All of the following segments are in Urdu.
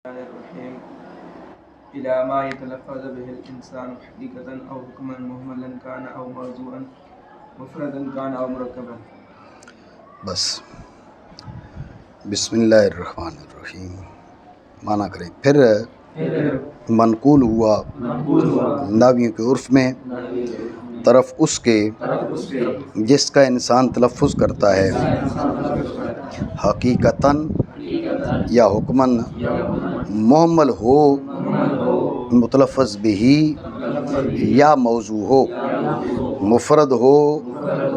الرحيم إلى ما يتلفظ به الإنسان حقيقة أو حكما مهملا كان أو موضوعا مفردا كان أو مركبا. بس بسم اللہ الرحمن الرحیم معنی کریں. پھر منقول ہوا ناویوں کے عرف میں طرف اس کے جس کا انسان تلفظ کرتا ہے حقیقتاً یا حکماً محمل ہو متلفظ بھی یا موضوع ہو مفرد ہو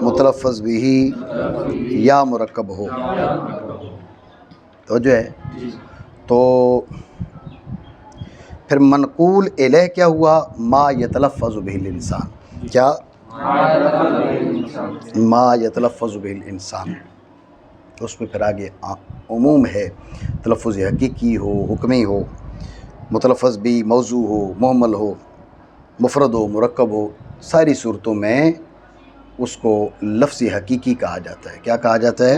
متلفظ بھی یا مرکب ہو. توجہ ہے. تو پھر منقول الیہ کیا ہوا؟ ما یتلفظ به الانسان. کیا؟ ما یتلفظ به الانسان. اس میں پھر آگے عموم ہے، تلفظ حقیقی ہو حکمی ہو متلفظ بھی موضوع ہو محمل ہو مفرد ہو مرکب ہو، ساری صورتوں میں اس کو لفظ حقیقی کہا جاتا ہے. کیا کہا جاتا ہے؟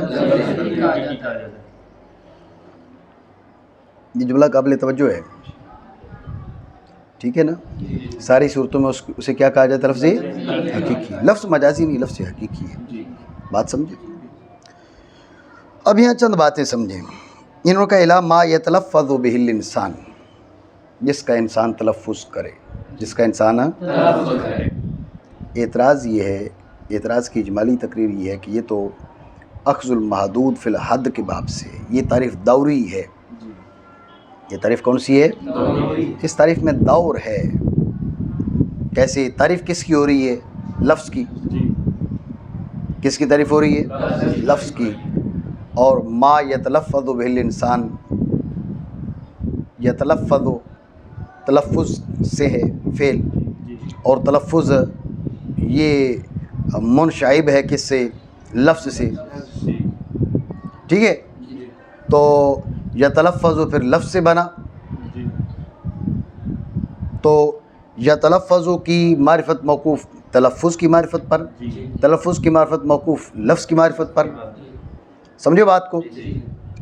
یہ جملہ قابل توجہ ہے، ٹھیک ہے نا. ساری صورتوں میں اسے کیا کہا جاتا ہے؟ لفظ حقیقی. لفظ مجازی نہیں، لفظ حقیقی ہے. بات سمجھے؟ اب یہاں چند باتیں سمجھیں. انہوں کا الا ما یتلفظ به الانسان، جس کا انسان تلفظ کرے، جس کا انسان تلفظ کرے. اعتراض یہ ہے، اعتراض کی اجمالی تقریر یہ ہے کہ یہ تو اخذ المحدود فی الحد کے باب سے، یہ تعریف دوری ہے. یہ تعریف کون سی ہے؟ اس تعریف میں دور ہے. کیسے تعریف کس کی ہو رہی ہے؟ لفظ کی. کس کی تعریف ہو رہی ہے؟ لفظ کی. اور ما یتلفظ به الانسان، یتلفظ تلفظ سے ہے فعل، اور تلفظ یہ منشعب ہے کس سے؟ لفظ سے. ٹھیک ہے. تو یتلفظ پھر لفظ سے بنا، تو یتلفظ کی معرفت موقوف تلفظ کی معرفت پر، تلفظ کی معرفت موقوف لفظ کی معرفت پر. سمجھو بات کو.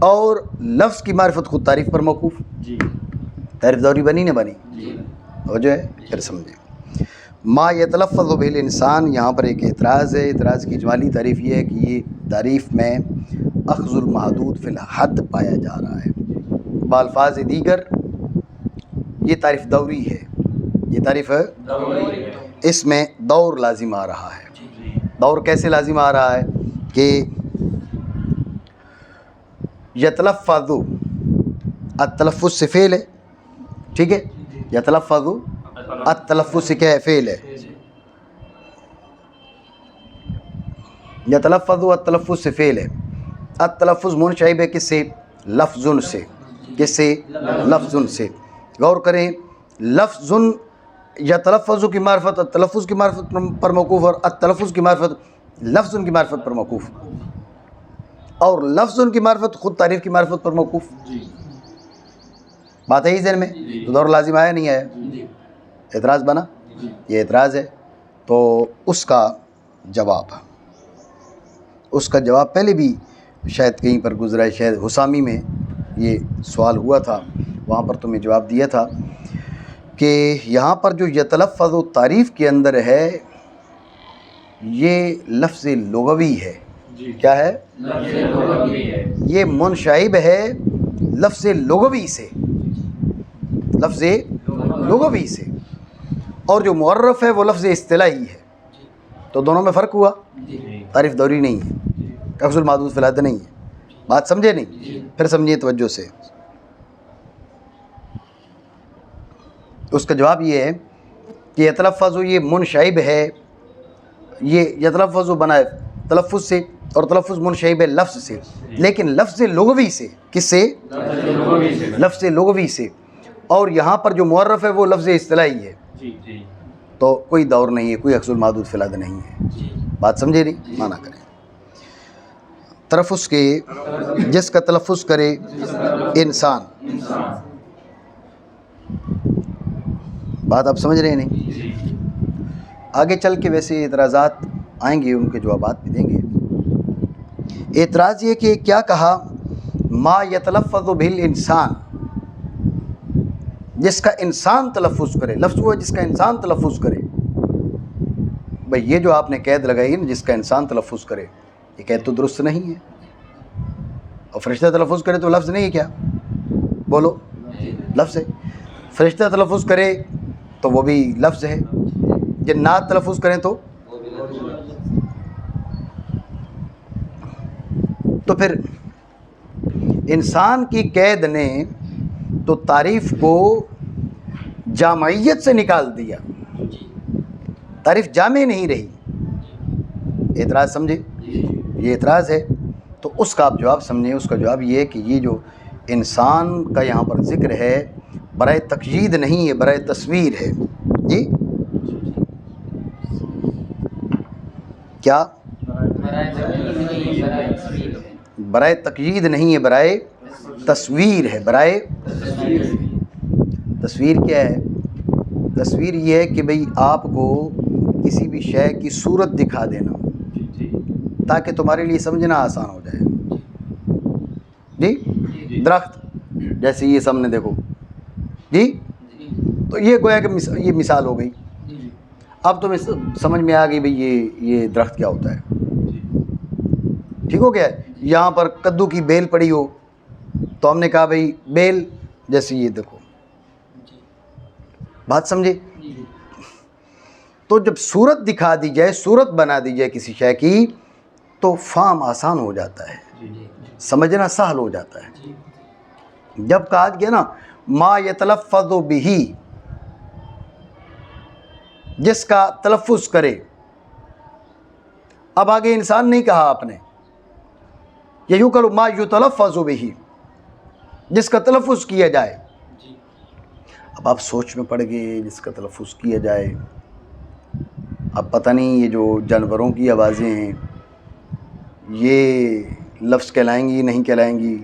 اور لفظ کی معرفت خود تعریف پر موقوف. تعریف دوری بنی نہ بنی؟ ہو جو ہے. پھر سمجھیں ما یتلفظ به الانسان، یہاں پر ایک اعتراض ہے. اعتراض کی اجمالی تعریف یہ ہے کہ یہ تعریف میں اخذ المحدود فی الحد پایا جا رہا ہے. بالفاظ دیگر یہ تعریف دوری ہے. یہ تعریف اس میں دور لازم آ رہا ہے. دور کیسے لازم آ رہا ہے کہ یتلفظ التلفظ سے فعل ہے. ٹھیک ہے. یتلفظ التلفظ سے کیا ہے؟ فعل ہے. یتلفظ التلفظ سے فعل ہے. التلفظ منشعب ہے کس سے؟ لفظ سے. کس سے؟ لفظ سے. غور کریں. لفظ یتلفظ کی معرفت التلفظ کی معرفت پر موقوف، اور التلفظ کی معرفت لفظ کی معرفت پر موقوف، اور لفظ کی معرفت خود تعریف کی معرفت پر موقوف. بات ہے ہی ذہن میں. تو دور لازم آیا نہیں آیا؟ اعتراض بنا. یہ اعتراض ہے. تو اس کا جواب پہلے بھی شاید کہیں پر گزرا ہے. شاید حسامی میں یہ سوال ہوا تھا، وہاں پر تمہیں جواب دیا تھا کہ یہاں پر جو یتلفظ و تعریف کے اندر ہے یہ لفظ لغوی ہے. کیا ہے؟ لفظ لغوی ہے. یہ منشعب ہے لفظ لغوی سے، لفظ لغوی سے. اور جو معرف ہے وہ لفظ اصطلاحی ہے. تو دونوں میں فرق ہوا. تعریف دوری نہیں ہے، اخذ المحدود فی الحد نہیں ہے. بات سمجھے نہیں؟ پھر سمجھیے توجہ سے. اس کا جواب یہ ہے کہ یتلفظ یہ منشعب ہے، یہ یتلفظ بنا ہے تلفظ سے، اور تلفظ منشعب ہے لفظ سے، لیکن لفظ لغوی سے. کس سے؟ لفظ لغوی سے. اور یہاں پر جو معرف ہے وہ لفظ اصطلاحی ہے. تو کوئی دور نہیں ہے، کوئی اخذ المحدود فی الحد نہیں ہے. بات سمجھے نہیں؟ معنی کریں. تلفظ کے جس کا تلفظ کرے انسان. بات آپ سمجھ رہے ہیں نہیں؟ آگے چل کے ویسے اعتراضات آئیں گے، ان کے جوابات بھی دیں گے. اعتراض یہ کہ کیا کہا؟ ما یتلفظ به الانسان، جس کا انسان تلفظ کرے، لفظ وہ ہے جس کا انسان تلفظ کرے. بھئی یہ جو آپ نے قید لگائی ہے نا، جس کا انسان تلفظ کرے، یہ قید تو درست نہیں ہے. اور فرشتہ تلفظ کرے تو لفظ نہیں ہے کیا؟ بولو، لفظ ہے. فرشتہ تلفظ کرے تو وہ بھی لفظ ہے. جنات تلفظ کریں تو پھر انسان کی قید نے تو تعریف کو جامعیت سے نکال دیا، تعریف جامع نہیں رہی. اعتراض سمجھے؟ یہ اعتراض ہے. تو اس کا آپ جواب سمجھیں. اس کا جواب یہ ہے کہ یہ جو انسان کا یہاں پر ذکر ہے برائے تقیید نہیں ہے، برائے تصویر ہے. جی کیا؟ برائے تقیید نہیں ہے، برائے تصویر ہے. برائے تصویر کیا ہے؟ تصویر یہ ہے کہ بھئی آپ کو کسی بھی شے کی صورت دکھا دینا تاکہ تمہارے لیے سمجھنا آسان ہو جائے. جی درخت جیسے یہ سامنے دیکھو جی، تو یہ گویا کہ یہ مثال ہو گئی. اب تمہیں سمجھ میں آ گئی بھئی یہ درخت کیا ہوتا ہے. ٹھیک ہو گیا ہے. یہاں پر کدو کی بیل پڑی ہو تو ہم نے کہا بھئی بیل جیسے یہ دیکھو. بات سمجھے؟ تو جب صورت دکھا دی جائے، صورت بنا دی جائے کسی شے کی، تو فہم آسان ہو جاتا ہے، سمجھنا سہل ہو جاتا ہے. جب کہا گیا نا ما یتلفظ بہ، جس کا تلفظ کرے. اب آگے انسان نہیں کہا آپ نے، یہ یوں کرو ما یتلفظ بہ، جس کا تلفظ کیا جائے. اب آپ سوچ میں پڑ گئے جس کا تلفظ کیا جائے. اب پتہ نہیں یہ جو جانوروں کی آوازیں ہیں یہ لفظ کہلائیں گی نہیں کہلائیں گی.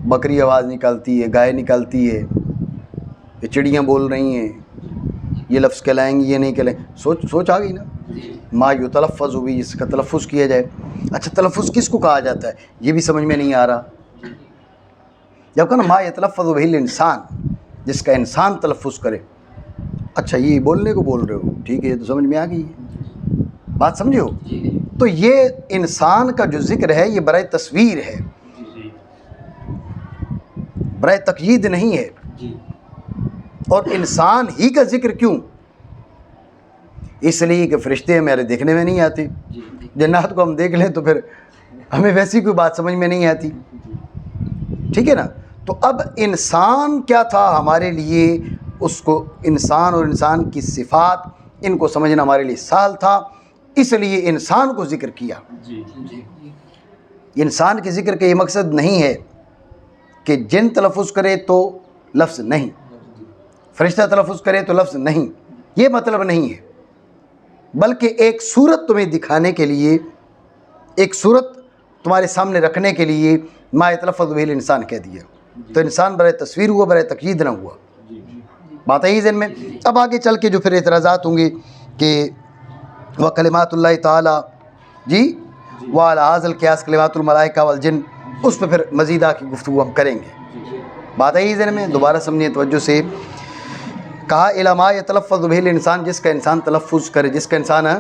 بکری آواز نکالتی ہے، گائے نکالتی ہے، یہ چڑیاں بول رہی ہیں، یہ لفظ کہلائیں گی یہ نہیں کہلائیں. سوچ آ گئی نا. ما یتلفظ بہ، جس کا تلفظ کیا جائے. اچھا تلفظ کس کو کہا جاتا ہے یہ بھی سمجھ میں نہیں آ رہا. جب کہا نا ما یتلفظ بہ الانسان، جس کا انسان تلفظ کرے. اچھا یہ بولنے کو بول رہے ہو، ٹھیک ہے، یہ تو سمجھ میں آ گئی ہے. بات سمجھے ہو؟ تو یہ انسان کا جو ذکر ہے یہ برائے تصویر ہے، برائے تقیید نہیں ہے. اور انسان ہی کا ذکر کیوں؟ اس لیے کہ فرشتے ہمارے دیکھنے میں نہیں آتے. جنات کو ہم دیکھ لیں تو پھر ہمیں ویسی کوئی بات سمجھ میں نہیں آتی. ٹھیک ہے نا. تو اب انسان کیا تھا ہمارے لیے، اس کو انسان اور انسان کی صفات ان کو سمجھنا ہمارے لیے سہل تھا، اس لیے انسان کو ذکر کیا. انسان کے ذکر کا یہ مقصد نہیں ہے کہ جن تلفظ کرے تو لفظ نہیں، فرشتہ تلفظ کرے تو لفظ نہیں، یہ مطلب نہیں ہے. بلکہ ایک صورت تمہیں دکھانے کے لیے، ایک صورت تمہارے سامنے رکھنے کے لیے ما یتلفظ بہ الانسان کہہ دیا. تو انسان برائے تصویر ہوا، برائے تقیید نہ ہوا. بات آئی ذہن میں؟ اب آگے چل کے جو پھر اعتراضات ہوں گے کہ وکلمات اللہ تعالیٰ جی وعلی ھذا القیاس کلمات الملائکہ والجن، اس پہ پھر مزید کی گفتگو ہم کریں گے. بات آئی ذہن میں؟ دوبارہ سمجھیں توجہ سے. کہا الی ما یتلفظ بہ الانسان، جس کا انسان تلفظ کرے، جس کا انسان ہے.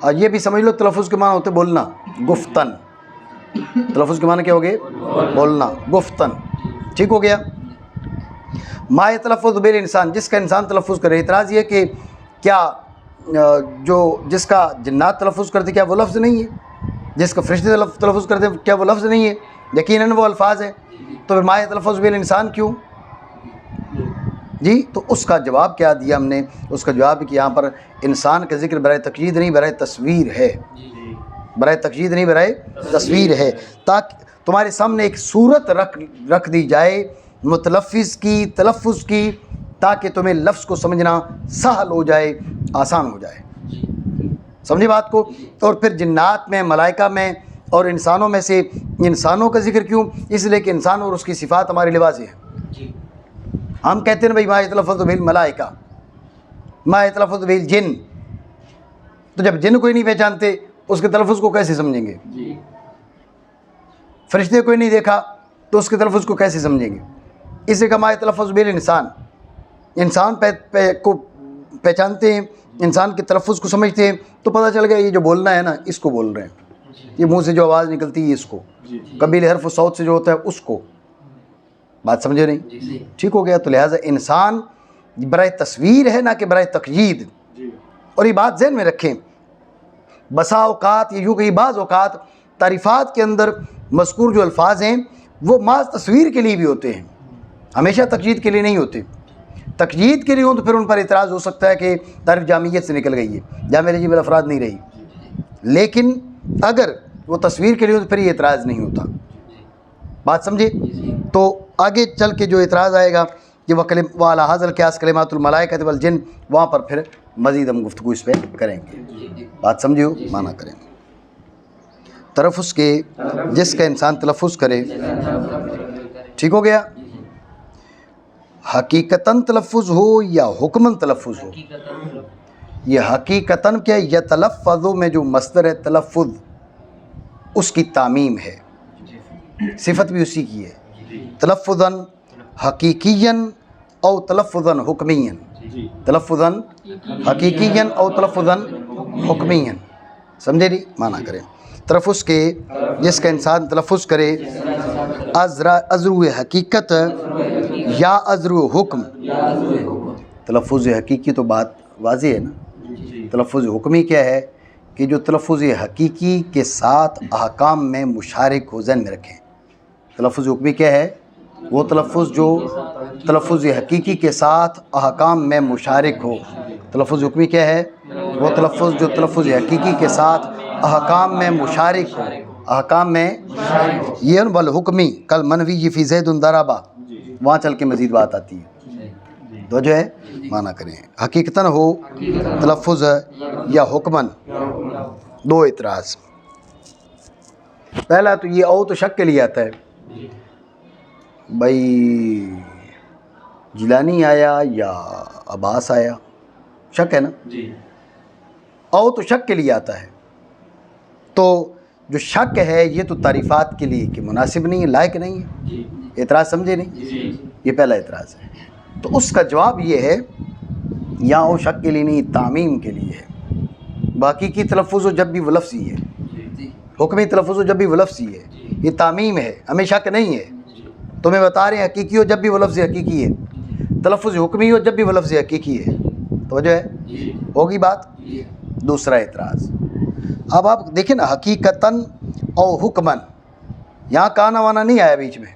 اور یہ بھی سمجھ لو تلفظ کے معنی ہوتے بولنا، گفتن. تلفظ کے معنی کیا ہو گئے؟ بولنا، گفتن. ٹھیک ہو گیا. ما یتلفظ بہ الانسان، جس کا انسان تلفظ کرے. اعتراض یہ کہ کیا جو جس کا جنات تلفظ کرتے کیا وہ لفظ نہیں ہے؟ جس کا فرشتے تلفظ کرتے کیا وہ لفظ نہیں ہے؟ یقیناً وہ الفاظ ہیں. تو پھر ما یتلفظ بہ الانسان کیوں؟ جی تو اس کا جواب کیا دیا ہم نے؟ اس کا جواب ہے کہ یہاں پر انسان کا ذکر برائے تقیید نہیں، برائے تصویر ہے. برائے تقیید نہیں، برائے تصویر ہے، تاکہ تمہارے سامنے ایک صورت رکھ دی جائے متلفظ کی، تلفظ کی، تاکہ تمہیں لفظ کو سمجھنا سہل ہو جائے، آسان ہو جائے. سمجھے بات کو؟ اور پھر جنات میں، ملائکہ میں اور انسانوں میں سے انسانوں کا ذکر کیوں؟ اس لیے کہ انسان اور اس کی صفات ہمارے لیے واضح ہیں. ہم کہتے ہیں بھائی ما یتلفظ بہ الملائکہ، ما یتلفظ بہ الجن، تو جب جن کوئی نہیں پہچانتے اس کے تلفظ کو کیسے سمجھیں گے؟ فرشتے کوئی نہیں دیکھا تو اس کے تلفظ کو کیسے سمجھیں گے؟ اسے کما تلفظ بل انسان، انسان کو پہچانتے ہیں، انسان کے تلفظ کو سمجھتے ہیں تو پتہ چل گیا یہ جو بولنا ہے نا اس کو بول رہے ہیں، یہ منہ سے جو آواز نکلتی ہے اس کو، قبیل حرف و صوت سے جو ہوتا ہے اس کو، بات سمجھے نہیں؟ ٹھیک ہو گیا. تو لہٰذا انسان برائے تصویر ہے نہ کہ برائے تقیید. اور یہ بات ذہن میں رکھیں، بسا اوقات یہ یوں کہ بعض اوقات تعریفات کے اندر مذکور جو الفاظ ہیں وہ محض تصویر کے لیے بھی ہوتے ہیں، ہمیشہ تقیید کے لیے نہیں ہوتے. تقیید کے لیے ہوں تو پھر ان پر اعتراض ہو سکتا ہے کہ تعریف جامعیت سے نکل گئی ہے، جامع رجیب الافراد نہیں رہی. لیکن اگر وہ تصویر کے لیے ہو تو پھر یہ اعتراض نہیں ہوتا. بات سمجھے؟ تو آگے چل کے جو اعتراض آئے گا کہ وَعَلَىٰ هَٰذَا الْقِيَاسِ كَلِمَاتُ الْمَلَائِكَةِ وَالْجِنِّ، وہاں پر پھر مزید ہم گفتگو اس پہ کریں گے. بات سمجھے ہو؟ معنی کریں. تلفظ کے جس کا انسان تلفظ کرے، ٹھیک ہو گیا، حقیقتاً تلفظ ہو یا حکماً تلفظ ہو. یہ حقیقتاً کیا ہے؟ یتلفظ میں جو مصدر ہے تلفظ اس کی تعمیم ہے، صفت بھی اسی کی ہے. تلفظاً حقیقیاً او تلفظاً حکمیاً، تلفظاً حقیقیاً او تلفظاً حکمیاً. سمجھے نہیں؟ معنی کریں. تلفظ کے جس کا انسان تلفظ کرے ازرو حقیقت یا ازرو حکم. تلفظ حقیقی تو بات واضح ہے نا. تلفظ حکمی کیا ہے کہ جو تلفظ حقیقی کے ساتھ احکام میں مشارک ہو. ذہن میں رکھیں، تلفظ حکمی کیا ہے؟ وہ تلفظ جو تلفظ حقیقی کے ساتھ احکام میں مشارک ہو. تلفظ حکمی کیا ہے؟ وہ تلفظ جو تلفظ حقیقی کے ساتھ احکام میں مشارک ہو. احکام میں یہ بالحکمی کل منوی فی زید ضربہ، وہاں چل کے مزید بات آتی ہے. تو جو ہے معنی کریں، حقیقتاً ہو تلفظ یا حکماً. دو اعتراض. پہلا تو یہ او تو شک کے لیے آتا ہے، بھائی جیلانی آیا یا عباس آیا، شک ہے نا. او تو شک کے لیے آتا ہے. تو جو شک ہے یہ تو تعریفات کے لیے کہ مناسب نہیں ہے، لائق نہیں ہے. اعتراض سمجھے نہیں؟ یہ پہلا اعتراض ہے. تو اس کا جواب یہ ہے یا او شک کے لیے نہیں، تعمیم کے لیے ہے. باقی کی تلفظ ہو جب بھی وہ لفظی ہے، حکمی تلفظ ہو جب بھی وہ لفظی ہے، یہ تعمیم ہے، ہمیں شک نہیں ہے. تمہیں بتا رہے ہیں حقیقی ہو جب بھی وہ لفظ حقیقی ہے، تلفظ حکمی ہو جب بھی وہ لفظ حقیقی ہے. توجہ ہے؟ ہوگی بات. دوسرا اعتراض، اب آپ دیکھیں نا، حقیقتاً او حکماً، یہاں کانا وانا نہیں آیا بیچ میں.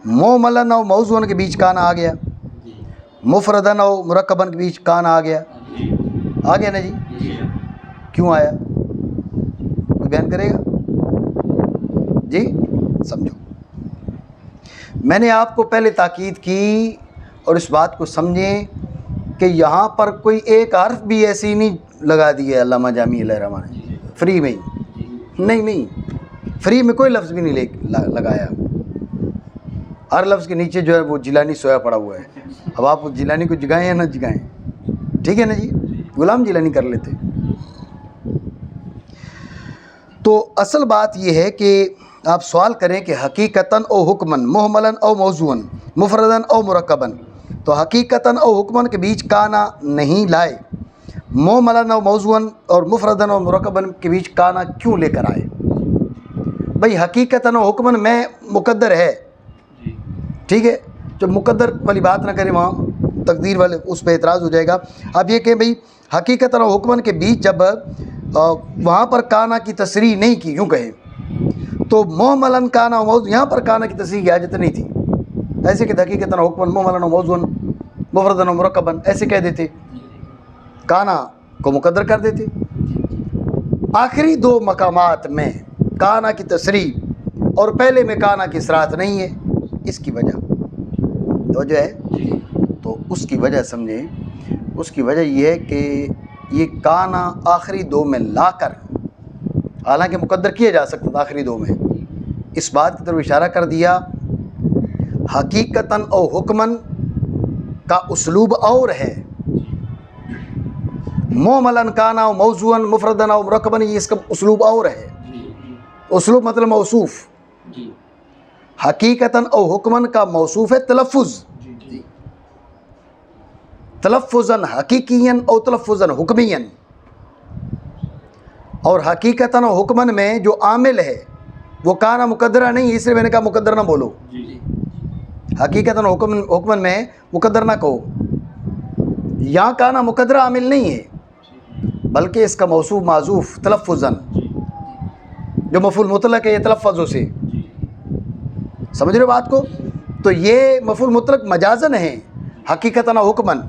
موملاً او موضوعاً کے بیچ کانا آ گیا، مفرداً او مرکباً کے بیچ کانا آ گیا. آ گیا نا جی؟ کیوں آیا؟ کوئی بیان کرے گا جی؟ سمجھو، میں نے آپ کو پہلے تاکید کی اور اس بات کو سمجھیں کہ یہاں پر کوئی ایک حرف بھی ایسی نہیں لگا دی ہے علامہ جامی علیہ الرحمٰن نے فری میں ہی. نہیں، فری میں کوئی لفظ بھی نہیں لگایا. ہر لفظ کے نیچے جو ہے وہ جیلانی سویا پڑا ہوا ہے. اب آپ جیلانی کو جگائیں یا نہ جگائیں، ٹھیک ہے نا جی، غلام جیلانی کر لیتے. تو اصل بات یہ ہے کہ آپ سوال کریں کہ حقیقتاً او حکماً، محملاً او موضوعاً، مفرداً او مرکباً. تو حقیقتاً او حکماً کے بیچ کانا نہیں لائے، محملاً او موضوعاً اور مفرداً او مرکباً کے بیچ کانا کیوں لے کر آئے؟ بھئی حقیقتاً او حکماً میں مقدر ہے، ٹھیک ہے، جب مقدر والی بات نہ کریں وہاں تقدیر والے اس پہ اعتراض ہو جائے گا. اب یہ کہ بھئی حقیقتاً او حکماً کے بیچ جب وہاں پر کانا کی تصریح نہیں کی، یوں کہیں تو محملاً کانا و موضوع، یہاں پر کانا کی تصریح کی حاجت نہیں تھی. ایسے کہ حقیقتاً و حکماً، محملاً و موضوعاً، مفرداً و مرکباً ایسے کہہ دیتے، کانا کو مقدر کر دیتے. آخری دو مقامات میں کانا کی تصریح اور پہلے میں کانا کی صراحت نہیں ہے. اس کی وجہ تو جو ہے، تو اس کی وجہ سمجھیں، اس کی وجہ یہ ہے کہ یہ کانا آخری دو میں لا کر، حالانکہ مقدر کیا جا سکتا تھا آخری دو میں، اس بات کی طرف اشارہ کر دیا حقیقتاً او حکماً کا اسلوب اور ہے، محملاً کانا او موضوعاً مفرداً او مرکباً، یہ اس کا اسلوب اور ہے. اسلوب مطلب موصوف، حقیقتاً او حکمن کا موصوف ہے تلفظ، تلفظاً حقیقیاً او تلفظاً حکمیاً. اور حقیقتاً و حکمن میں جو عامل ہے وہ کانا مقدرہ نہیں، اس لیے میں نے کہا مقدر نہ بولو. حقیقتاً و حکمن میں مقدر نہ کہو. یہاں کانا مقدرہ عامل نہیں ہے، بلکہ اس کا موصوف معذوف تلفظاً، جو مفعول مطلق ہے یہ تلفظوں سے. سمجھ رہے ہو بات کو؟ تو یہ مفعول مطلق مجازن ہے حقیقتاً و حکمن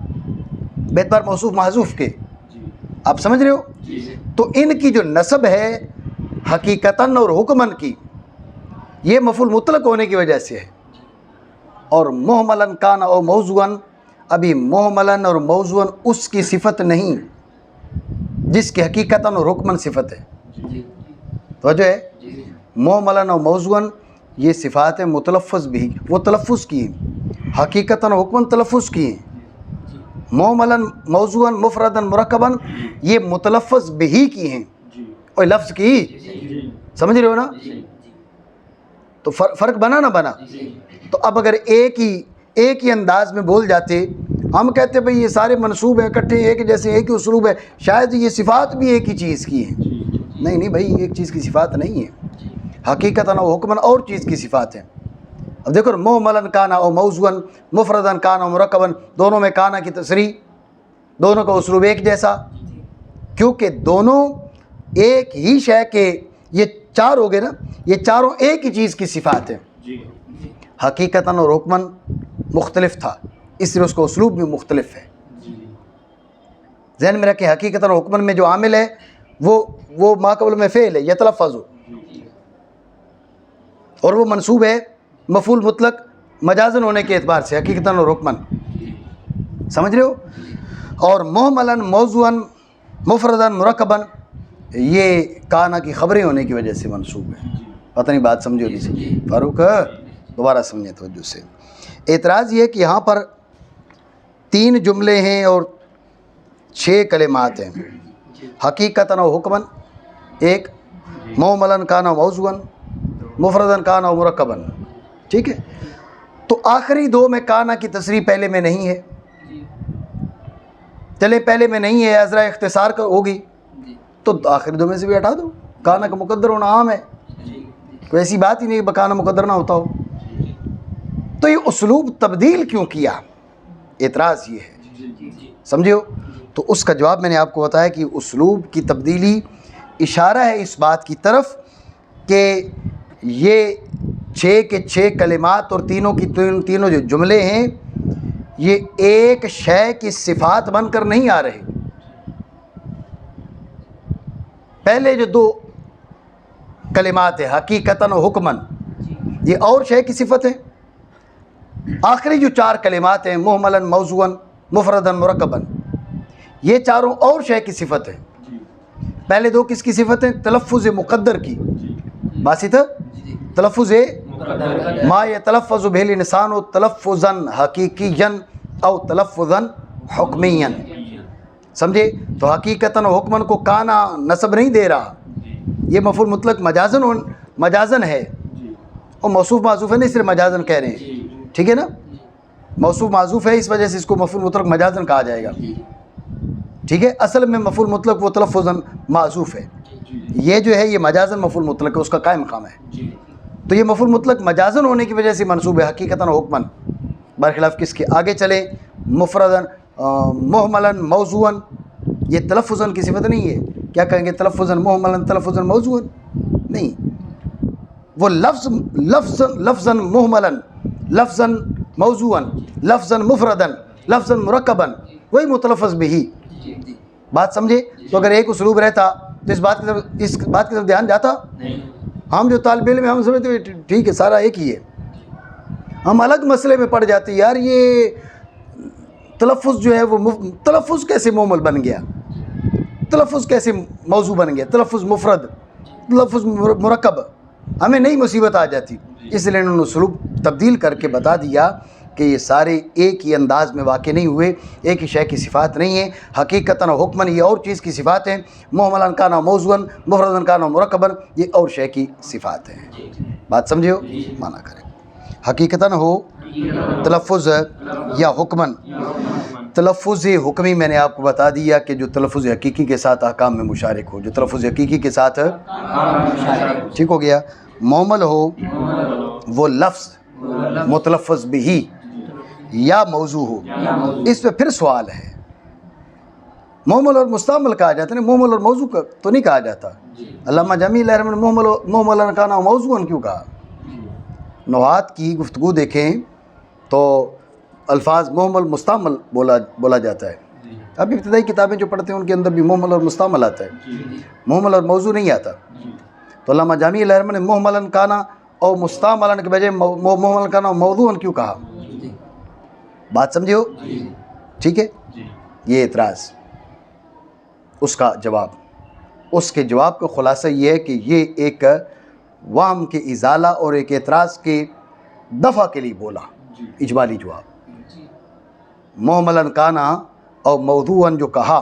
بیتبار موصوف معذوف کے. آپ سمجھ رہے ہو؟ تو ان کی جو نسب ہے حقیقتاً اور حکمن کی، یہ مفعول مطلق ہونے کی وجہ سے ہے. اور محملاً کان او موضوعاً، ابھی محملاً اور موضوعاً اس کی صفت نہیں جس کی حقیقتاً اور حکماً صفت ہے. توجہ ہے؟ محملاً اور موضوعاً یہ صفات متلفظ بھی، وہ تلفظ کی ہیں، حقیقتاً اور حکماً تلفظ کی ہیں. محملاً موضوعاً مفرداً مرکباً یہ متلفظ بھی کی ہیں اور لفظ کی. سمجھ رہے ہو نا؟ تو فرق بنا نہ بنا. تو اب اگر ایک ہی انداز میں بول جاتے، ہم کہتے بھئی یہ سارے منصوب ہیں اکٹھے ایک جیسے، ایک ہی اسلوب ہے، شاید یہ صفات بھی ایک ہی چیز کی ہیں. نہیں بھائی، ایک چیز کی صفات نہیں ہے، حقیقتاً و حکماً اور چیز کی صفات ہیں. اب دیکھو، محملاً کانا او موضوعاً مفرداً کانا او مرکباً، دونوں میں کانا کی تصریح، دونوں کا اسلوب ایک جیسا، کیونکہ دونوں ایک ہی شے کے، یہ چار ہو گئے نا، یہ چاروں ایک ہی چیز کی صفات ہیں. حقیقتاً اور حکماً مختلف تھا، اس لیے اس کا اسلوب بھی مختلف ہے. ذہن میں رکھیں، حقیقتاً اور حکماً میں جو عامل ہے وہ ما قبل میں فعل ہے، یتلفظ ہو، اور وہ منصوب ہے مفعول مطلق مجازن ہونے کے اعتبار سے حقیقتاً اور حکماً. سمجھ رہے ہو؟ اور محملاً موضوعاً مفرداً مرکباً یہ کانا کی خبریں ہونے کی وجہ سے منصوب ہے. پتہ نہیں بات سمجھو نہیں سمجھے فاروق؟ دوبارہ سمجھیں توجہ سے. اعتراض یہ ہے کہ یہاں پر 3 جملے ہیں اور 6 کلمات ہیں. حقیقتاً و حکماً ایک، محملاً کانا موضوعاً مفرداً کانا و مرکباً. ٹھیک ہے؟ تو آخری 2 میں کانا کی تصریح پہلے میں نہیں ہے. چلے پہلے میں نہیں ہے، عذرا اختصار کا ہوگی، تو آخری 2 میں سے بھی ہٹا دو. کانا کا مقدر ہونا عام ہے، کوئی ایسی بات ہی نہیں کہ کانا مقدر نہ ہوتا ہو. تو یہ اسلوب تبدیل کیوں کیا؟ اعتراض یہ ہے. سمجھے ہو؟ تو اس کا جواب میں نے آپ کو بتایا کہ اسلوب کی تبدیلی اشارہ ہے اس بات کی طرف کہ یہ 6 کے 6 کلمات اور تینوں جو جملے ہیں یہ ایک شے کی صفات بن کر نہیں آ رہے. پہلے جو 2 کلمات ہیں حقیقتاً و حکماً یہ اور شے کی صفت ہے. آخری جو 4 کلمات ہیں محملاً موضوعاً مفرداً مرکباً یہ چاروں اور شے کی صفت ہے. پہلے 2 کس کی صفت ہیں؟ تلفظ مقدر کی. باسط تلفظ ما یتلفظ بہ الانسان تلفظا حقیقیا او تلفظا حکمیا. سمجھے؟ تو حقیقتاً و حکماً کو کانا نسب نہیں دے رہا، یہ مفعول مطلق مجازن ہے، اور موصوف معذوف ہے نا، اس لیے مجازن کہہ رہے ہیں. ٹھیک ہے نا؟ موصوف معذوف ہے، اس وجہ سے اس کو مفعول مطلق مجازن کہا جائے گا. ٹھیک ہے؟ اصل میں مفعول مطلق وہ تلفظاً معذوف ہے، یہ جو ہے یہ مجازن مفعول مطلق ہے، اس کا قائم مقام ہے. تو یہ مفعول مطلق مجازن ہونے کی وجہ سے منصوب ہے حقیقتاً و حکماً، برخلاف کس کے؟ آگے چلے، مفرداً محملاً موضوعاً یہ تلفظاً کی صفت نہیں ہے. کیا کہیں گے؟ تلفظاً محملاً تلفظاً موضوعاً نہیں، وہ لفظاً محملاً لفظاً موضوعاً لفظاً مفرداً لفظاً مرکباً وہی متلفظ بھی. بات سمجھے؟ تو اگر ایک اسلوب رہتا تو اس بات کی طرف دھیان جاتا. ہم جو طالب علم ہیں ہم سمجھتے ٹھیک ہے سارا ایک ہی ہے، ہم الگ مسئلے میں پڑ جاتے یار یہ تلفظ جو ہے وہ تلفظ کیسے محمل بن گیا، تلفظ کیسے موضوع بن گیا، تلفظ مفرد، تلفظ مرکب، ہمیں نئی مصیبت آ جاتی. اس لیے انہوں نے اسلوب تبدیل کر کے بتا دیا کہ یہ سارے ایک ہی انداز میں واقع نہیں ہوئے، ایک ہی شے کی صفات نہیں ہیں. حقیقتاً و حکماً یہ اور چیز کی صفات ہیں، محملاً کانا موضوعاً مفرداً کانا مرکباً یہ اور شے کی صفات ہیں. بات سمجھے ہو؟ مانا کریں. حقیقتاً ہو تلفظ یا حکماً. تلفظ حکمی میں نے آپ کو بتا دیا کہ جو تلفظ حقیقی کے ساتھ احکام میں مشارک ہو, جو تلفظ حقیقی کے ساتھ, ٹھیک ہو گیا. مومل ہو وہ لفظ متلفظ بھی یا موضوع ہو. اس پہ پھر سوال ہے, مومل اور مستعمل کہا جاتا ہے, مومل اور موضوع تو نہیں کہا جاتا. علامہ جامی علیہ رحمۃ اللہ مومل کا نام موضوعاً کیوں کہا؟ نحات کی گفتگو دیکھیں تو الفاظ مومل مستعمل بولا جاتا ہے. اب ابتدائی کتابیں جو پڑھتے ہیں ان کے اندر بھی مومل اور مستعمل آتا ہے, مومل اور موضوع نہیں آتا. تو علامہ جامی علیہ رحمۃ نے محملن کانا اور مستعملن کے بجائے محملن کانا موضوعاً کیوں کہا؟ بات سمجھے ہو؟ ٹھیک ہے. یہ اعتراض, اس کا جواب, اس کے جواب کا خلاصہ یہ ہے کہ یہ ایک وہم کے ازالہ اور ایک اعتراض کے دفع کے لیے بولا. اجمالی جواب محملن کانا اور موضوعاً جو کہا,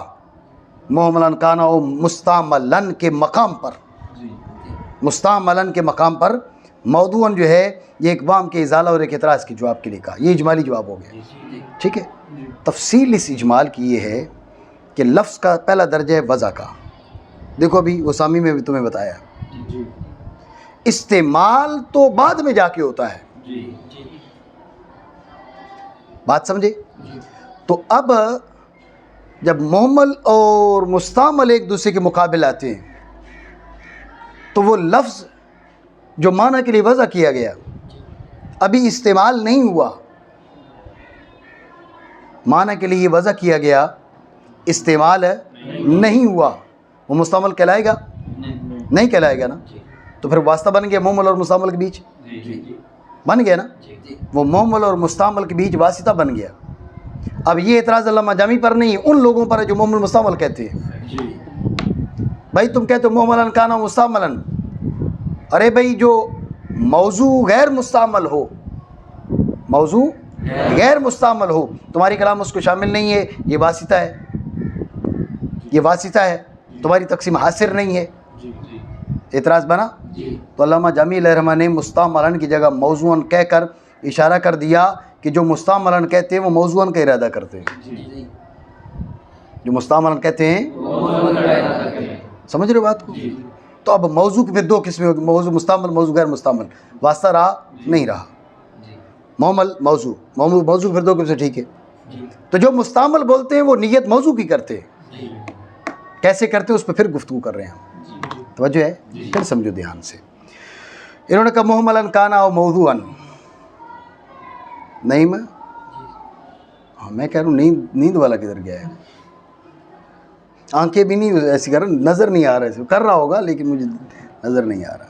محملن کانا اور مستعملن کے مقام پر, مستعملن کے مقام پر موضوعاً جو ہے یہ ایک وہم کے ازالہ اور ایک اعتراض کے جواب کے لیے کہا. یہ اجمالی جواب ہو گیا. ٹھیک ہے. تفصیل اس اجمال کی یہ ہے کہ لفظ کا پہلا درجہ ہے وضع کا. دیکھو ابھی وسامی میں بھی تمہیں بتایا, استعمال تو بعد میں جا کے ہوتا ہے. بات سمجھے؟ تو اب جب محمل اور مستعمل ایک دوسرے کے مقابل آتے ہیں تو وہ لفظ جو معنی کے لیے وضع کیا گیا ابھی استعمال نہیں ہوا. معنی کے لیے یہ وضع کیا گیا, استعمال نہیں ہوا, وہ مستعمل کہلائے گا؟ نہیں کہلائے گا نا. تو پھر واسطہ بن گیا محمل اور مستعمل کے بیچ, بن گیا نا. وہ محمل اور مستعمل کے بیچ واسطہ بن گیا. اب یہ اعتراض علامہ جامی پر نہیں ہے, ان لوگوں پر ہے جو محمل مستعمل کہتے ہیں. بھائی تم کہتے ہو محملن کانا مستعملن, ارے بھائی جو موضوع غیر مستعمل ہو, موضوع غیر مستعمل ہو, تمہاری کلام اس کو شامل نہیں ہے, یہ واسطہ ہے, یہ واسطہ ہے, تمہاری تقسیم حاصر نہیں ہے. اعتراض بنا. تو علامہ جامی علیہ رحمہ نے مستعملن کی جگہ موضوعاً کہہ کر اشارہ کر دیا کہ جو مستعملن کہتے ہیں وہ موضوعاً کا ارادہ کرتے ہیں. جو مستعملن کہتے ہیں, سمجھ رہے ہو بات کو؟ تو اب موضوع کے پھر دو قسمیں ہوگی, موضوع مستعمل, موضوع غیر مستعمل. واسطہ رہا نہیں رہا, محمل موضوع, موضوع پھر دو قسم. ٹھیک ہے. تو جو مستعمل بولتے ہیں وہ نیت موضوع کی کرتے ہیں. کیسے کرتے ہیں اس پہ پھر گفتگو کر رہے ہیں ہم. توجہ ہے؟ پھر سمجھو دھیان سے. انہوں نے کہا محملن کانا و موضوعاً. نہیں میں کہہ رہا ہوں نیند والا کدھر گیا ہے؟ آنکھیں بھی نہیں ایسی کر رہا, نظر نہیں آ رہا ہے, کر رہا ہوگا لیکن مجھے نظر نہیں آ رہا.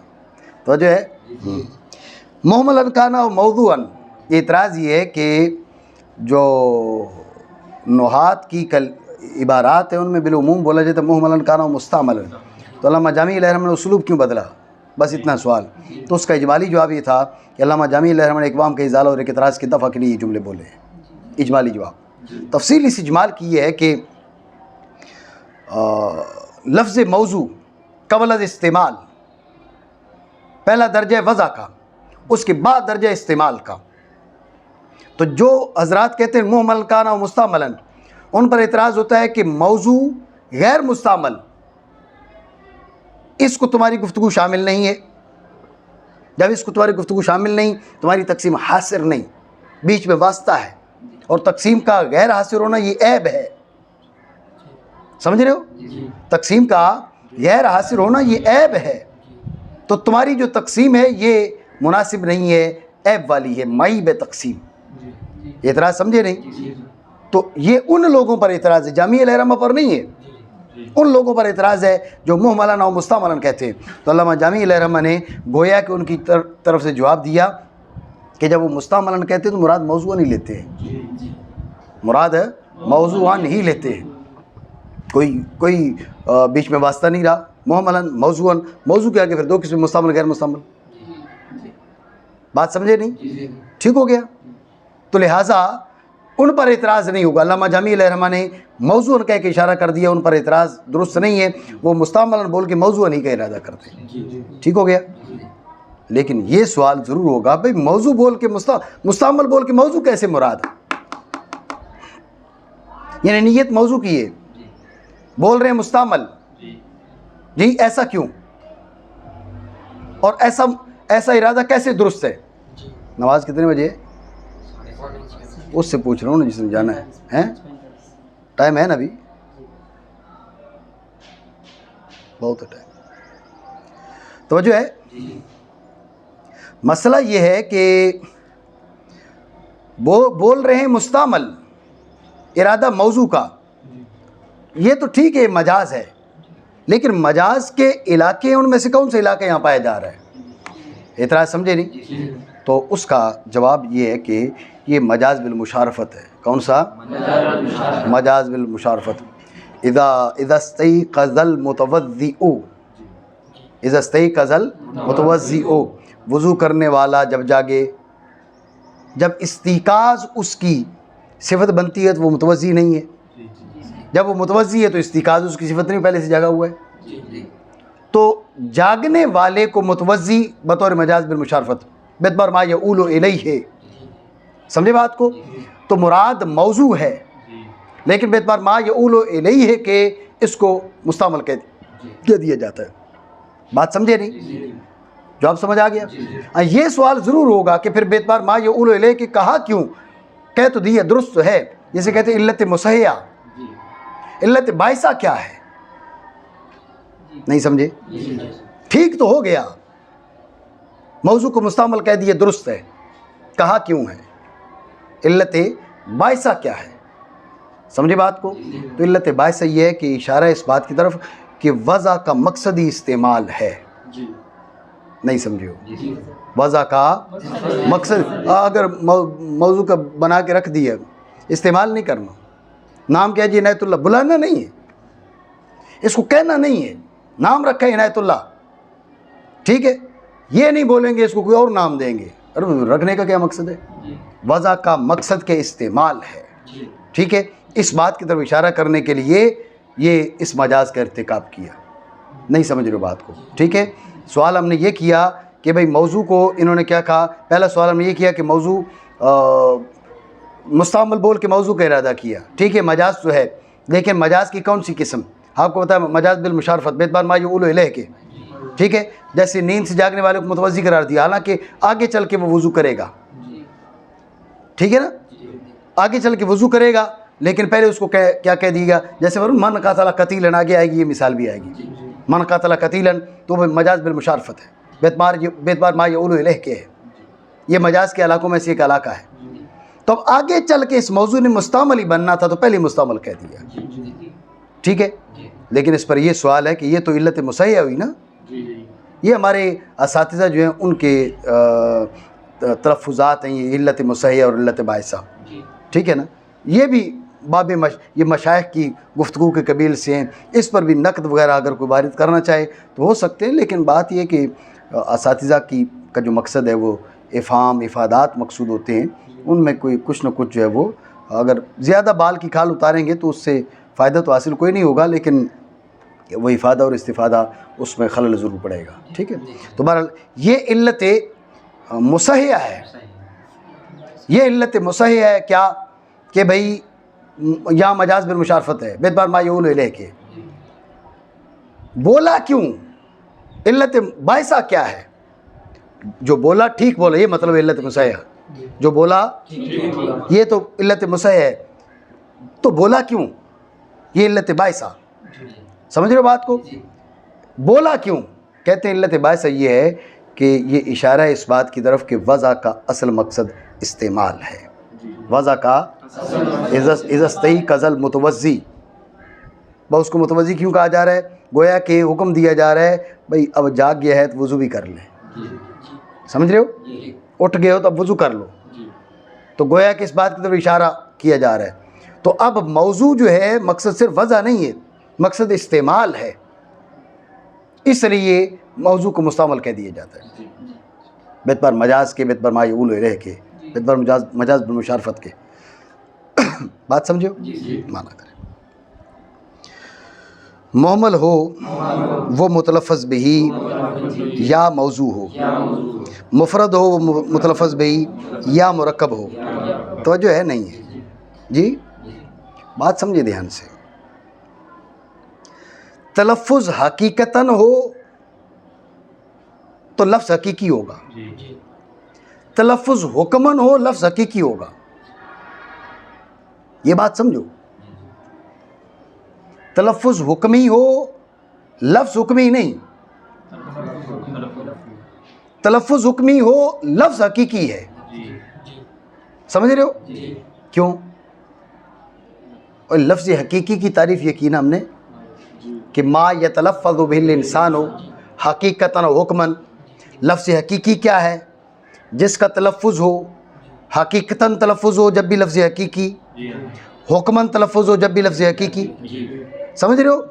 توجہ ہے؟ محملن کانا و موضوعاً. یہ اعتراض یہ ہے کہ جو نحات کی عبارات ہیں ان میں بالعموم بولا جاتا ہے محملن کانا و مستعملن. تو علامہ جامی علیہ رحمہ نے اسلوب کیوں بدلا؟ بس اتنا سوال. تو اس کا اجمالی جواب یہ تھا کہ علامہ جامی علیہ رحمہ نے اقوام کے ازالہ اور ایک اعتراض کے دفع کے لیے یہ جملے بولے ہیں. اجمالی جواب. تفصیل اس اجمال کی یہ ہے کہ لفظ موضوع قبل از استعمال پہلا درجہ وضع کا, اس کے بعد درجہ استعمال کا. تو جو حضرات کہتے ہیں محمل کانا و مستعملن, ان پر اعتراض ہوتا ہے کہ موضوع غیر مستعمل, اس کو تمہاری گفتگو شامل نہیں ہے. جب اس کو تمہاری گفتگو شامل نہیں, تمہاری تقسیم حاصر نہیں, بیچ میں واسطہ ہے, اور تقسیم کا غیر حاصر ہونا یہ عیب ہے. سمجھ رہے ہو؟ تقسیم کا غیر حاصر ہونا یہ عیب ہے. تو تمہاری جو تقسیم ہے یہ مناسب نہیں ہے, عیب والی ہے, معیب تقسیم. اعتراض سمجھے نہیں؟ تو یہ ان لوگوں پر اعتراض ہے, جامی علیہ رحمہ پر نہیں ہے. ان لوگوں پر اعتراض ہے جو محملن و مستعملن کہتے ہیں. تو علامہ جامی علیہ رحمہ نے گویا کہ ان کی طرف سے جواب دیا کہ جب وہ مستعملن کہتے ہیں تو مراد موضوعاً ہی لیتے ہیں, مراد موضوعاً ہی لیتے ہیں, کوئی بیچ میں واسطہ نہیں رہا. محملن موضوعاً, موضوع کے آگے پھر دو قسم, مستعمل غیر مستعمل. بات سمجھے نہیں؟ ٹھیک ہو گیا. تو لہٰذا ان پر اعتراض نہیں ہوگا. علامہ جامی علیہ رحمہ نے موضوعاً کہہ کے اشارہ کر دیا, ان پر اعتراض درست نہیں ہے. وہ مستعملاً بول کے موضوعاً ہی کا ارادہ کرتے ہیں. ٹھیک ہو گیا. لیکن یہ سوال ضرور ہوگا بھئی موضوع بول کے مستعمل بول کے موضوع کیسے مراد ہے؟ یعنی نیت موضوع کی ہے، بول رہے ہیں مستعمل، جی ایسا کیوں، اور ایسا ارادہ کیسے درست ہے؟ نماز کتنے بجے ہے؟ اس سے پوچھ رہا ہوں نا جس نے جانا ہے، ٹائم ہے نا ابھی، بہت ٹائم۔ توجہ ہے، مسئلہ یہ ہے کہ بول رہے ہیں مستعمل، ارادہ موضوع کا، یہ تو ٹھیک ہے مجاز ہے، لیکن مجاز کے علاقے ان میں سے کون سے علاقے یہاں پایا جا رہا ہے؟ اعتراض سمجھے نہیں؟ تو اس کا جواب یہ ہے کہ یہ مجاز بالمشارفت ہے۔ کون سا؟ مجاز بالمشارفت۔ اذا استيقظ المتوضئ، اذا استيقظ المتوضئ، وضو کرنے والا جب جاگے، جب استيقاظ اس کی صفت بنتی ہے تو وہ متوضی نہیں ہے، جب وہ متوضی ہے تو استيقاظ اس کی صفت نہیں، پہلے سے جاگا ہوا ہے۔ تو جاگنے والے کو متوضی بطور مجاز بالمشارفت باعتبار ما یؤول الیہ، سمجھے بات کو؟ تو مراد موضوع ہے، لیکن باعتبار ما یؤول الیہ ہے کہ اس کو مستعمل کہہ دیا جاتا ہے۔ بات سمجھے نہیں؟ جواب سمجھ آ گیا؟ یہ سوال ضرور ہوگا کہ پھر باعتبار ما یؤول الیہ کہ کہا کیوں؟ کہہ تو دیا، درست تو ہے، جسے کہتے ہیں علت مسہیہ، علت باعثہ کیا ہے؟ نہیں سمجھے؟ ٹھیک تو ہو گیا، موضوع کو مستعمل کہہ دیا، درست ہے، کہا کیوں ہے؟ علت باعثہ کیا ہے؟ سمجھے بات کو؟ تو علت باعثہ یہ ہے کہ اشارہ اس بات کی طرف کہ وضع کا مقصدی استعمال ہے۔ نہیں سمجھے ہو؟ وضع کا مقصد اگر موضوع کا بنا کے رکھ دیا، استعمال نہیں کرنا، نام کیا جی عنایت اللہ، بلانا نہیں ہے، اس کو کہنا نہیں ہے، نام رکھا ہے عنایت اللہ، ٹھیک ہے، یہ نہیں بولیں گے اس کو کوئی اور نام دیں گے، رکھنے کا کیا مقصد ہے؟ وضع کا مقصد کے استعمال ہے، ٹھیک ہے، اس بات کی طرف اشارہ کرنے کے لیے یہ اس مجاز کا ارتکاب کیا۔ نہیں سمجھ رہے بات کو؟ ٹھیک ہے، سوال ہم نے یہ کیا کہ بھئی موضوع کو انہوں نے کیا کہا؟ پہلا سوال ہم نے یہ کیا کہ موضوع مستعمل بول کے موضوع کا ارادہ کیا، ٹھیک ہے، مجاز تو ہے، لیکن مجاز کی کون سی قسم؟ آپ کو بتایا مجاز بالمشارفت باعتبار ما یؤول الیہ کے، ٹھیک ہے، جیسے نیند سے جاگنے والے کو متوضی قرار دیا، حالانکہ آگے چل کے وہ وضو کرے گا، ٹھیک ہے نا، آگے چل کے وضو کرے گا، لیکن پہلے اس کو کیا کہہ دیا گا؟ جیسے من قاتل قتیلا، آگے آئے گی یہ مثال بھی آئے گی، من قاتل قتیلا تو وہ مجاز بالمشارفت ہے، باعتبار ما یؤول الیہ کے ہے، یہ مجاز کے علاقوں میں سے ایک علاقہ ہے۔ تو اب آگے چل کے اس موضوع نے مستعمل ہی بننا تھا تو پہلے مستعمل کہہ دیا، ٹھیک ہے، لیکن اس پر یہ سوال ہے کہ یہ تو علت مسہیہ ہوئی نا، یہ ہمارے اساتذہ جو ہیں ان کے تلفظات ہیں، یہ علت مسہیہ اور علت باعثہ، ٹھیک ہے نا، یہ بھی باب یہ مشائخ کی گفتگو کے قبیل سے ہیں، اس پر بھی نقد وغیرہ اگر کوئی وارد کرنا چاہے تو ہو سکتے ہیں، لیکن بات یہ کہ اساتذہ کا جو مقصد ہے وہ افہام افادات مقصود ہوتے ہیں، ان میں کوئی کچھ نہ کچھ جو ہے وہ اگر زیادہ بال کی کھال اتاریں گے تو اس سے فائدہ تو حاصل کوئی نہیں ہوگا، لیکن وہ افادہ اور استفادہ اس میں خلل ضرور پڑے گا، ٹھیک ہے۔ تو بہرحال یہ علت مسہیہ ہے، یہ علت مسہیہ ہے کیا کہ بھئی یہاں مجاز بالمشارفت ہے، باعتبار ما یؤول الیہ کے، بولا کیوں؟ علت باعثہ کیا ہے؟ جو بولا ٹھیک بولا، یہ مطلب علت مسہیہ، جو بولا یہ تو علت مسہیہ ہے، تو بولا کیوں؟ یہ علت باعثہ، سمجھ رہے ہو بات کو؟ بولا کیوں؟ کہتے ہیں علت باعثہ یہ ہے کہ یہ اشارہ ہے اس بات کی طرف کہ وضع کا اصل مقصد استعمال ہے، وضع کا اذا استيقظ المتوضی، بس اس کو متوضی کیوں کہا جا رہا ہے؟ گویا کہ حکم دیا جا رہا ہے بھئی اب جاگ گیا ہے تو وضو بھی کر لیں، سمجھ رہے ہو؟ اٹھ گئے ہو تو اب وضو کر لو، تو گویا کہ اس بات کی طرف اشارہ کیا جا رہا ہے۔ تو اب موضوع جو ہے مقصد صرف وضع نہیں ہے، مقصد استعمال ہے، اس لیے موضوع کو مستعمل کہہ دیا جاتا ہے، باعتبار مجاز کے، باعتبار ما یؤول الیہ کے، باعتبار مجاز بالمشارفت کے۔ بات سمجھو؟ مانا کریں محمل ہو وہ متلفظ بہی یا موضوع ہو، مفرد ہو وہ متلفظ بہی یا مرکب ہو. توجہ ہے نہیں ہے جی؟ بات سمجھے دھیان سے. تلفظ حقیقتاً ہو تو لفظ حقیقی ہوگا، تلفظ حکماً ہو لفظ حقیقی ہوگا. یہ بات سمجھو. تلفظ حکمی ہو لفظ حکمی نہیں، تلفظ حکمی ہو لفظ حقیقی ہے. سمجھ رہے ہو کیوں؟ اور لفظ حقیقی کی تعریف یہ کی نا ہم نے کہ ما یتلفظ بہ الانسان حقیقتاً و حکماً. لفظ حقیقی کیا ہے؟ جس کا تلفظ ہو حقیقتاً تلفظ ہو جب بھی لفظ حقیقی، حکماً تلفظ ہو جب بھی لفظ حقیقی. سمجھ رہے ہو؟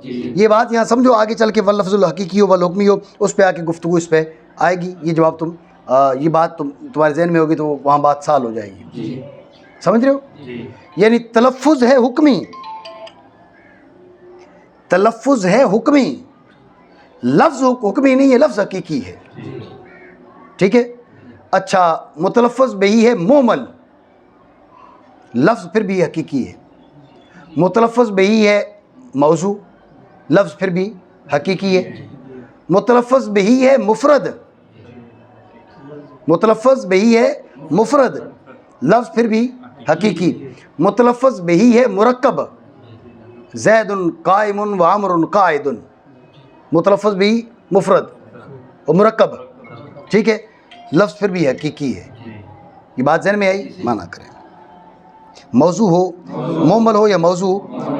یہ بات یہاں سمجھو، آگے چل کے واللفظ الحقیقی ہو والحکمی ہو اس پہ آ کے گفتگو اس پہ آئے گی. یہ جواب یہ بات تمہارے ذہن میں ہوگی تو وہاں بات سال ہو جائے گی. سمجھ رہے ہو؟ یعنی تلفظ ہے حکمی، تلفظ ہے حکمی، لفظ حکمی نہیں ہے، لفظ حقیقی ہے. ٹھیک ہے. اچھا متلفظ بہی ہے محمل، لفظ پھر بھی حقیقی ہے. متلفظ بہی ہے موضوع، لفظ پھر بھی حقیقی ہے. متلفظ بہی ہے مفرد، متلفظ بہی ہے مفرد، لفظ پھر بھی حقیقی. متلفظ بہی ہے مرکب، زید قائم و عمر قائد، متلفظ بہی مفرد و مرکب. ٹھیک ہے. لفظ پھر بھی حقیقی ہے. یہ بات ذہن میں آئی؟ مانا کریں. موضوع ہو محمل ہو یا موضوع،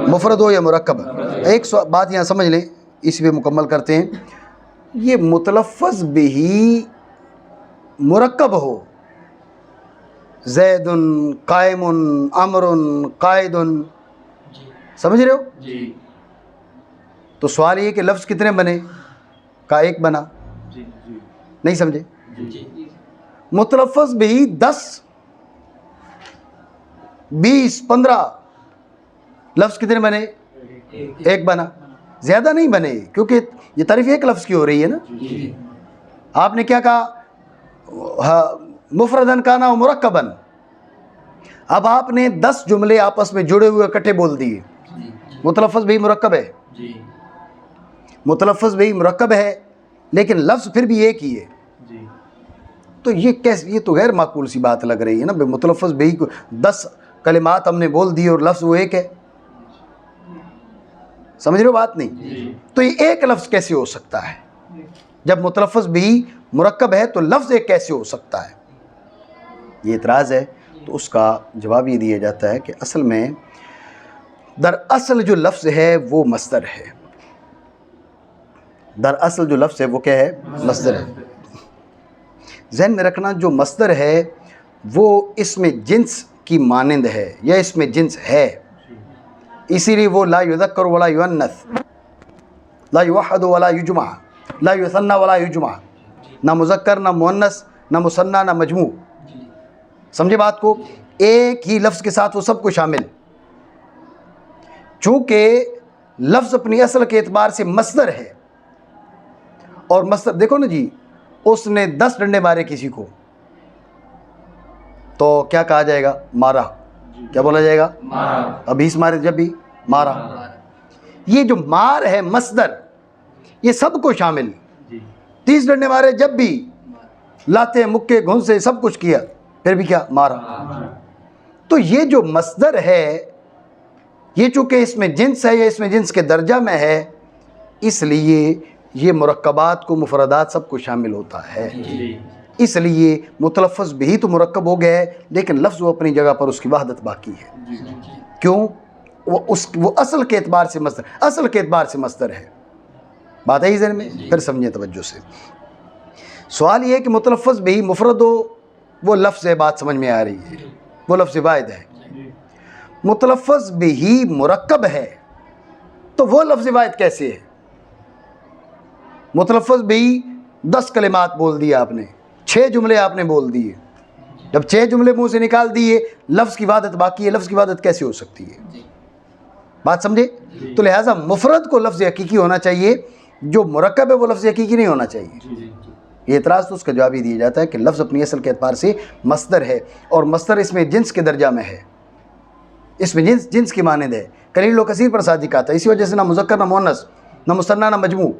مفرد ہو یا مرکب. ایک بات یہاں سمجھ لیں، اس پہ مکمل کرتے ہیں. یہ متلفظ بہی مرکب ہو، زید قائم عمر قائد، سمجھ رہے ہو؟ تو سوال یہ کہ لفظ کتنے بنے؟ کا ایک بنا. نہیں سمجھے؟ متلفظ بہی 10 20 15 لفظ کتنے بنے؟ ایک بنا. زیادہ نہیں بنے کیونکہ یہ تعریف ایک لفظ کی ہو رہی ہے نا. آپ نے کیا کہا؟ مفردن کانا و مرکبن. اب آپ نے 10 جملے آپس میں جڑے ہوئے اکٹھے بول دیے. متلفظ بہی مرکب ہے، متلفظ بہی مرکب ہے لیکن لفظ پھر بھی ایک ہی ہے. تو یہ کیسے؟ یہ تو غیر معقول سی بات لگ رہی ہے نا. متلفظ بہی کو 10 کلمات ہم نے بول دی اور لفظ وہ ایک ہے. سمجھ رہے ہو بات نہیں؟ تو یہ ایک لفظ کیسے ہو سکتا ہے؟ جب متلفظ بہی مرکب ہے تو لفظ ایک کیسے ہو سکتا ہے؟ یہ اعتراض ہے. تو اس کا جواب یہ دیا جاتا ہے کہ اصل میں دراصل جو لفظ ہے وہ مصدر ہے. دراصل جو لفظ ہے وہ کیا ہے؟ مصدر ہے. ذہن میں رکھنا جو مصدر ہے وہ اسم جنس کی مانند ہے یا اسم جنس ہے. اسی لیے وہ لا یذکر ولا یؤنث، لا یوحد ولا یجمع، لا یثنى ولا یجمع، نہ مذکر نہ مؤنث نہ مثنیٰ نہ مجموع. سمجھے بات کو؟ ایک ہی لفظ کے ساتھ وہ سب کو شامل. چونکہ لفظ اپنی اصل کے اعتبار سے مصدر ہے، اور مصدر دیکھو نا جی، اس نے 10 ڈنڈے مارے کسی کو تو کیا کہا جائے گا؟ مارا. کیا بولا جائے گا؟ مارا. اب 20 مارے جب بھی مارا. یہ جو مار ہے مصدر، یہ سب کو شامل. 30 ڈنڈے مارے جب بھی، لاتے مکے گھونسے سب کچھ کیا پھر بھی کیا؟ مارا. تو یہ جو مصدر ہے یہ چونکہ اس میں جنس ہے یا اس میں جنس کے درجہ میں ہے، اس لیے یہ مرکبات کو مفردات سب کو شامل ہوتا ہے. اس لیے متلفظ بھی تو مرکب ہو گئے لیکن لفظ وہ اپنی جگہ پر اس کی وحدت باقی ہے. کیوں؟ وہ اصل کے اعتبار سے مصدر، اصل کے اعتبار سے مصدر ہے. بات ہے ذہن میں؟ پھر سمجھیں توجہ سے. سوال یہ ہے کہ متلفظ بھی مفرد ہو وہ لفظ ہے، بات سمجھ میں آ رہی ہے، وہ لفظ واحد ہے. متلفظ بھی مرکب ہے تو وہ لفظ واحد کیسے ہے؟ متلفظ بھی 10 کلمات بول دیے آپ نے، 6 جملے آپ نے بول دیے. جب 6 جملے منہ سے نکال دیے، لفظ کی وحدت باقی ہے. لفظ کی وحدت کیسے ہو سکتی ہے؟ بات سمجھے؟ تو لہٰذا مفرد کو لفظ حقیقی ہونا چاہیے، جو مرکب ہے وہ لفظ حقیقی نہیں ہونا چاہیے۔ یہ اعتراض تو اس کا جواب یہ دیا جاتا ہے کہ لفظ اپنی اصل کے اعتبار سے مصدر ہے، اور مصدر اس میں جنس کے درجہ میں ہے، اس میں جنس کی مانند ہے، قلیل و کثیر پر صادق آتا ہے، اسی وجہ سے نہ مذکر نہ مؤنث، نہ مثنیٰ نہ مجموع۔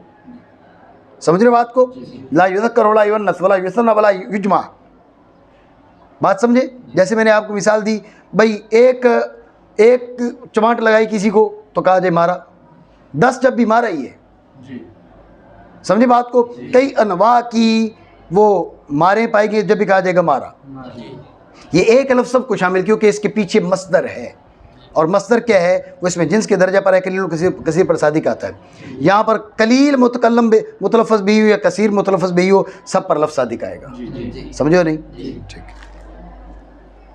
سمجھ رہے بات کو؟ لا یذکر ولا یؤنث ولا یثنی ولا یجمع۔ بات سمجھے؟ جیسے میں نے آپ کو مثال دی، بھائی ایک چماٹ لگائی کسی کو تو کہا جائے مارا، 10 جب بھی مارا ہی ہے۔ سمجھے بات کو؟ کئی انواع کی وہ مارے پائے گی جب بھی کہا جائے گا مارا۔ یہ ایک لفظ سب کو شامل، کیونکہ اس کے پیچھے مصدر ہے، اور مصدر کیا ہے؟ وہ اس میں جنس کے درجہ پر ہے، قلیل و کثیر پر صادق آتا ہے۔ یہاں پر قلیل متکلم متلفظ بھی ہو یا کثیر متلفظ بھی ہو، سب پر لفظ صادق آئے گا۔ سمجھو نہیں؟ ٹھیک ہے۔